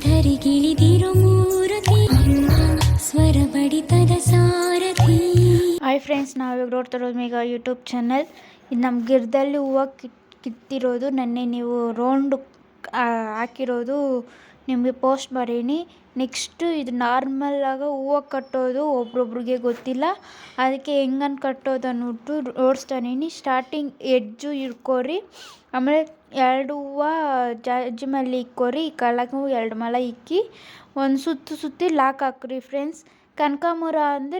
ಧರಿಗಿಳಿದಿರೋ ಮೂರತಿ ಸ್ವರ ಬಡಿತದ ಸಾರಥಿ. Hi friends, ನಾವಿವಾಗ ನೋಡ್ತಿರೋದು ಮೇಘ YouTube channel. ಇದು ನಮ್ಮ ಗಿಡದಲ್ಲಿ ಹೂವು ಕಿತ್ತಿರೋದು ನೆನ್ನೆ ನೀವು ರೌಂಡ್ ಹಾಕಿರೋದು ನಿಮಗೆ ಪೋಸ್ಟ್ ಮಾಡೀನಿ. ನೆಕ್ಸ್ಟು ಇದು ನಾರ್ಮಲ್ಲಾಗಿ ಹೂವು ಕಟ್ಟೋದು ಒಬ್ರೊಬ್ರಿಗೆ ಗೊತ್ತಿಲ್ಲ, ಅದಕ್ಕೆ ಹೆಂಗನ್ ಕಟ್ಟೋದು ಅಂದ್ಬಿಟ್ಟು ಓಡಿಸ್ತಾನಿ. ಸ್ಟಾರ್ಟಿಂಗ್ ಎಡ್ಜು ಇಟ್ಕೋರಿ, ಆಮೇಲೆ 2 ಹೂವು ಜಾಜಿ ಮಲ್ಲಿ ಇಕ್ಕೋರಿ, ಕೆಳಗೂ 2 ಮೊಳ ಇಕ್ಕಿ ಒಂದು ಸುತ್ತಿ ಲಾಕ್ ಹಾಕ್ರಿ ಫ್ರೆಂಡ್ಸ್. ಕನಕಾಂಬರ ಅಂದರೆ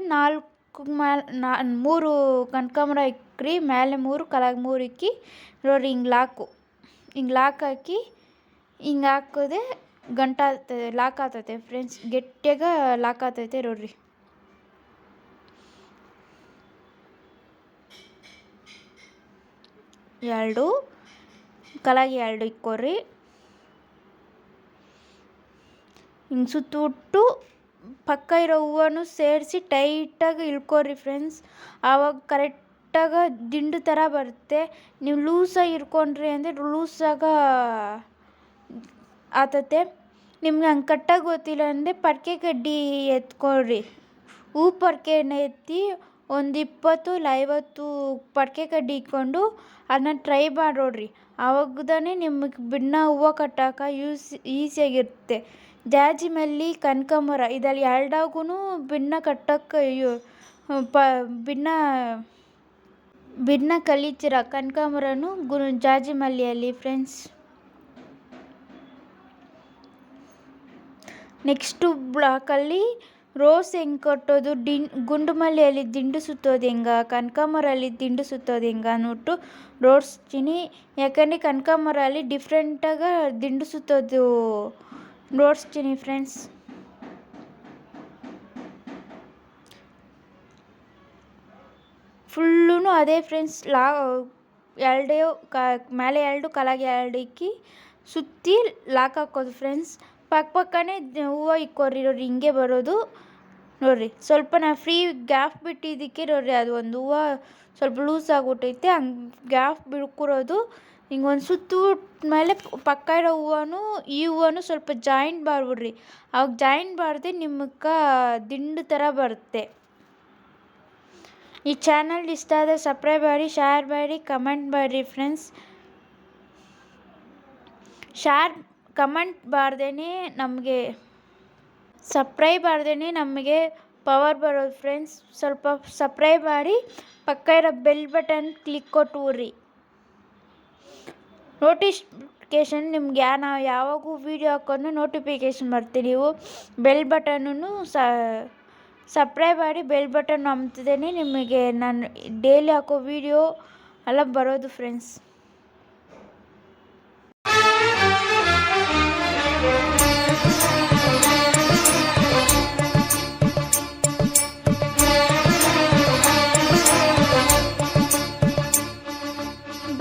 3 ಕನಕಾಂಬರ ಇಕ್ರಿ, ಮೇಲೆ 3 ಕೆಳಗೆ 3 ಇಕ್ಕಿ ನೋಡ್ರಿ. ಹಿಂಗೆ ಲಾಕ್ ಹಾಕಿ ಹಿಂಗೆ ಹಾಕೋದೆ ಗಂಟೆ ಆಗ್ತದೆ, ಲಾಕ್ ಆಗ್ತೈತೆ ಫ್ರೆಂಡ್ಸ್. ಗಟ್ಟಿಯಾಗ ಲಾಕ್ ಆಗ್ತೈತೆ ನೋಡ್ರಿ. ಎರಡು ಕೆಳಗೆ 2 ಇಕ್ಕೋರಿ, ಹಿಂಗೆ ಸುತ್ತಬಿಟ್ಟು ಪಕ್ಕ ಇರೋ ಹೂವನ್ನು ಸೇರಿಸಿ ಟೈಟಾಗಿ ಇಳ್ಕೋರಿ ಫ್ರೆಂಡ್ಸ್. ಆವಾಗ ಕರೆಕ್ಟಾಗಿ ದಿಂಡು ಥರ ಬರುತ್ತೆ. ನೀವು ಲೂಸಾಗಿ ಇಟ್ಕೊಂಡ್ರಿ ಅಂದರೆ ಲೂಸಾಗ ಆತತೆ. ನಿಮ್ಗೆ ಹಂಗೆ ಕಟ್ಟಾಗಿ ಗೊತ್ತಿಲ್ಲ ಅಂದರೆ ಪರ್ಕೆ ಕಡ್ಡಿ ಎತ್ಕೊಳ್ರಿ. ಹೂ ಪರ್ಕೆನ ಎತ್ತಿ ಒಂದು 20 ಇಲ್ಲ 50 ಪರ್ಕೆ ಕಡ್ಡಿ ಇಟ್ಕೊಂಡು ಅದನ್ನ ಟ್ರೈ ಮಾಡೋಡ್ರಿ. ಆವಾಗದಾನೆ ನಿಮಗೆ ಭಿನ್ನ ಹೂವು ಕಟ್ಟೋಕೆ ಈಸಿಯಾಗಿರುತ್ತೆ. ಜಾಜಿ ಮಲ್ಲಿ ಕನಕಾಂಬರ ಇದರಲ್ಲಿ 2ಗೂ ಭಿನ್ನ ಕಟ್ಟೋಕ್ಕೆ ಭಿನ್ನ ಕಲಿತೀರ ಕನಕಾಂಬರನು ಜಾಜಿ ಮಲ್ಲಿಯಲ್ಲಿ ಫ್ರೆಂಡ್ಸ್. ನೆಕ್ಸ್ಟು ಬ್ಲಾಕಲ್ಲಿ ರೋಸ್ ಹೆಂಗೆ ಕಟ್ಟೋದು, ಗುಂಡು ಮಲ್ಲಿಯಲ್ಲಿ ದಿಂಡು ಸುತ್ತೋದು ಹೆಂಗೆ, ಕನಕಾಂಬರಲ್ಲಿ ದಿಂಡು ಸುತ್ತೋದು ಹೆಂಗೆ ಅಂದ್ಬಿಟ್ಟು ನೋಡ್ಸ್ತೀನಿ. ಯಾಕಂದರೆ ಕನಕಾಂಬರಲ್ಲಿ ಡಿಫ್ರೆಂಟಾಗಿ ದಿಂಡು ಸುತ್ತೋದು ನೋಡ್ಸ್ತೀನಿ ಫ್ರೆಂಡ್ಸ್. ಫುಲ್ಲೂ ಅದೇ ಫ್ರೆಂಡ್ಸ್. ಮೇಲೆ 2 ಕೆಳಗೆ 2 ಇಕ್ಕಿ ಸುತ್ತಿ ಲಾಕ್ ಹಾಕೋದು ಫ್ರೆಂಡ್ಸ್. ಪಕ್ಕನೇ ಹೂವು ಇಕ್ಕೋರಿ ನೋಡ್ರಿ, ಹಿಂಗೆ ಬರೋದು ನೋಡ್ರಿ. ಸ್ವಲ್ಪ ನಾ ಫ್ರೀ ಗ್ಯಾಪ್ ಬಿಟ್ಟಿದ್ದಕ್ಕೆ ನೋಡ್ರಿ, ಅದು ಒಂದು ಹೂವು ಸ್ವಲ್ಪ ಲೂಸ್ ಆಗಿಬಿಟ್ಟೈತೆ, ಹಂಗೆ ಗ್ಯಾಪ್ ಬಿಡ್ಕೊರೋದು. ಹಿಂಗೆ ಒಂದು ಸುತ್ತು ಮೇಲೆ ಪಕ್ಕ ಇರೋ ಈ ಹೂವನ್ನು ಸ್ವಲ್ಪ ಜಾಯಿಂಟ್ ಮಾಡ್ಬಿಡ್ರಿ. ಅವಾಗ ಜಾಯಿಂಟ್ ಮಾಡಿದೆ ನಿಮಗೆ ದಿಂಡು ಥರ ಬರುತ್ತೆ. ಈ ಚಾನಲ್ ಇಷ್ಟ ಆದರೆ ಸಬ್ಸ್ಕ್ರೈಬ್ ಮಾಡಿ, ಶೇರ್ ಮಾಡಿ, ಕಮೆಂಟ್ ಮಾಡಿರಿ ಫ್ರೆಂಡ್ಸ್. ಕಮೆಂಟ್ ಬಾರ್ದೇನೆ ನಮಗೆ ಸಬ್ಸ್ಕ್ರೈಬ್ ಮಾಡ್ದೇ ನಮಗೆ ಪವರ್ ಬರೋದು ಫ್ರೆಂಡ್ಸ್. ಸ್ವಲ್ಪ ಸಬ್ಸ್ಕ್ರೈಬ್ ಮಾಡಿ, ಪಕ್ಕ ಇರೋ ಬೆಲ್ ಬಟನ್ ಕ್ಲಿಕ್ ಕೊಟ್ಟುರಿ. ನೋಟಿಫಿಕೇಷನ್ ನಿಮ್ಗೆ ನಾವು ಯಾವಾಗೂ ವೀಡಿಯೋ ಹಾಕೋದು ನೋಟಿಫಿಕೇಷನ್ ಬರ್ತೀವಿ. ನೀವು ಬೆಲ್ ಬಟನನ್ನು ಸಬ್ಸ್ಕ್ರೈಬ್ ಮಾಡಿ ಬೆಲ್ ಬಟನ್ ನಂಬ್ತಿದ್ದೇನೆ, ನಿಮಗೆ ನಾನು ಡೈಲಿ ಹಾಕೋ ವೀಡಿಯೋ ಎಲ್ಲ ಬರೋದು ಫ್ರೆಂಡ್ಸ್.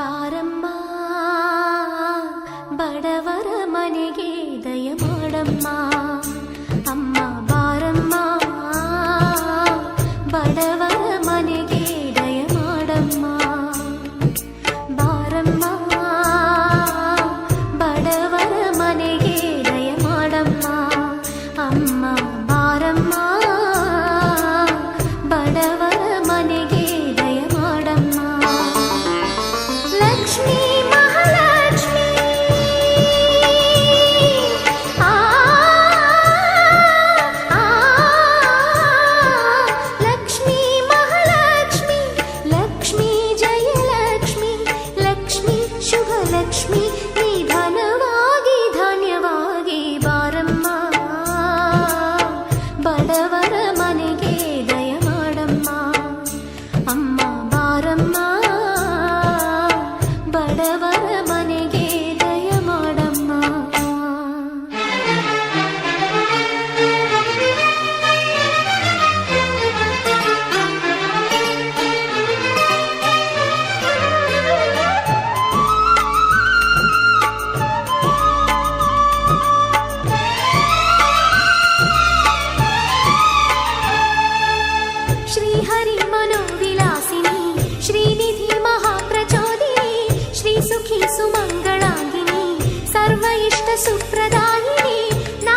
ಬಾರಮ್ಮ ಬಡವರ ಮನೆಗೆ ದಯ ಮಾಡಮ್ಮ, ಅಮ್ಮ ಬಾರಮ್ಮ ಬಡವರ ಮನೆಗೆ ದಯ ಮಾಡಮ್ಮ. ಬಾರಮ್ಮ ಬಡವರ ಮನೆಗೆ ದಯ ಮಾಡಮ್ಮ, ಅಮ್ಮ ಬಾರಮ್ಮ ಬಡವರ ಮನೆಗೆ ದಯ ಮಾಡಮ್ಮ. ಲಕ್ಷ್ಮೀ ಮಹಾಲಕ್ಷ್ಮೀ ಲಕ್ಷ್ಮೀ ಮಹಾಲಕ್ಷ್ಮಿ, ಲಕ್ಷ್ಮೀ ಜಯಲಕ್ಷ್ಮಿ, ಲಕ್ಷ್ಮೀ ಶುಭಲಕ್ಷ್ಮಿ, ನಿಧಾನವಾಗಿ ಧಾನ್ಯವಾಗಿ ಬಾರಮ್ಮ ಬಡವರ ಮನೆಗೆ ದಯ ಮಾಡಮ್ಮ, ಅಮ್ಮ ಬಾರಮ್ಮ ಬಡವರ ಮನೆಗೆ ದಯ ಮಾಡಮ್ಮ. ಶ್ರೀಹರಿ ಮನೋವಿಲಾಸಿನಿ, ಶ್ರೀನಿಧಿ ಮಹಾಪ್ರಚೋದಿನಿ, ಶ್ರೀ ಸುಖಿ ಸುಮಂಗಳಾಂಗಿನಿ, ಸರ್ವ ಇಷ್ಟ ಸುಪ್ರದಾಯಿನಿ, ನಾ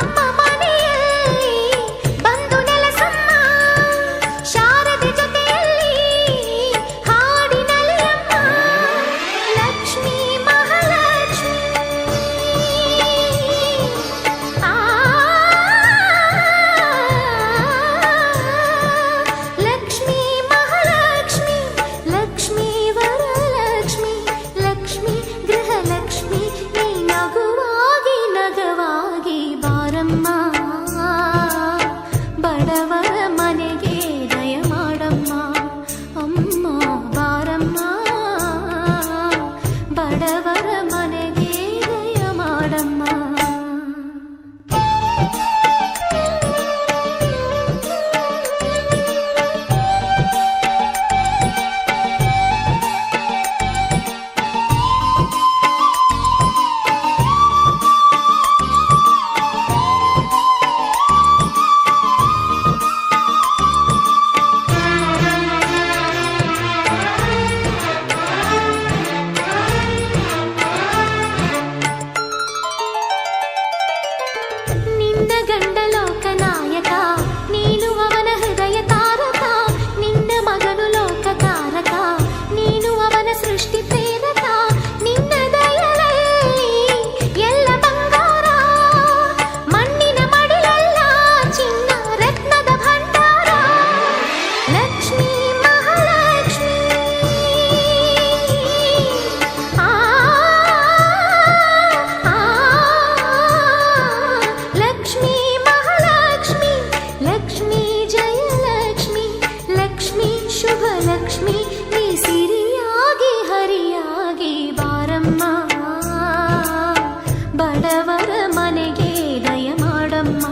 ಬಡವರ ಮನೆಗೆ ದಯ ಮಾಡಮ್ಮ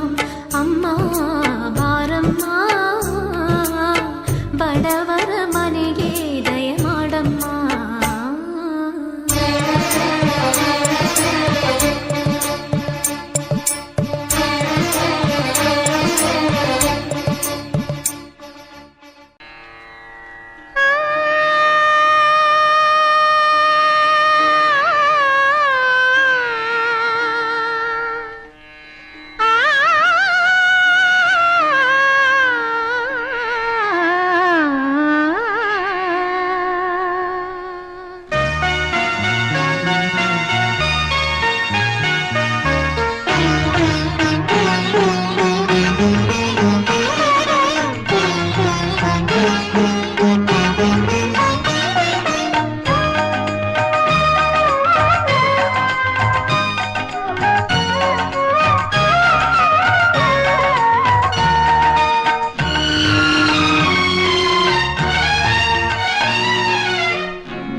ಅಮ್ಮ ಬಾರಮ್ಮ ಬಡವರ ಮನೆಗೆ ದಯ ಮಾಡಮ್ಮ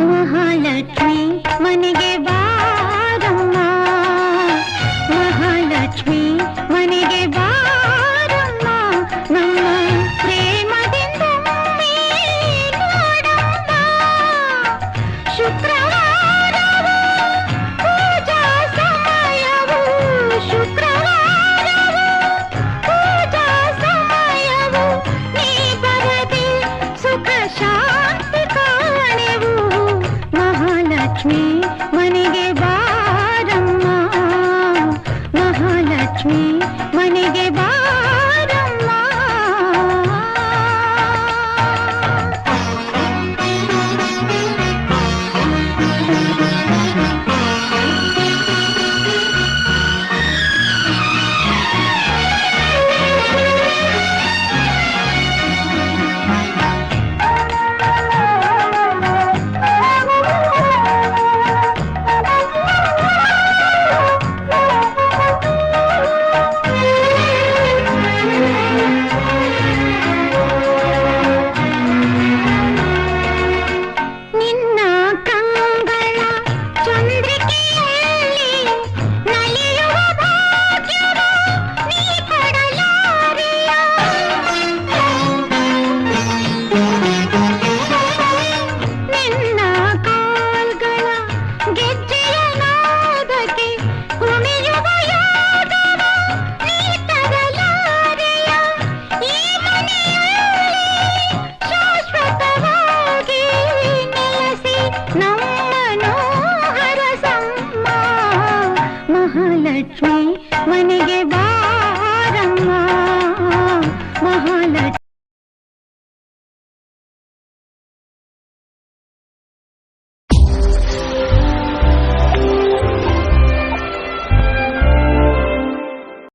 ಮಹಾಲಕ್ಷ್ಮಿ ಮನೆಗೆ ಬಾರಮ್ಮ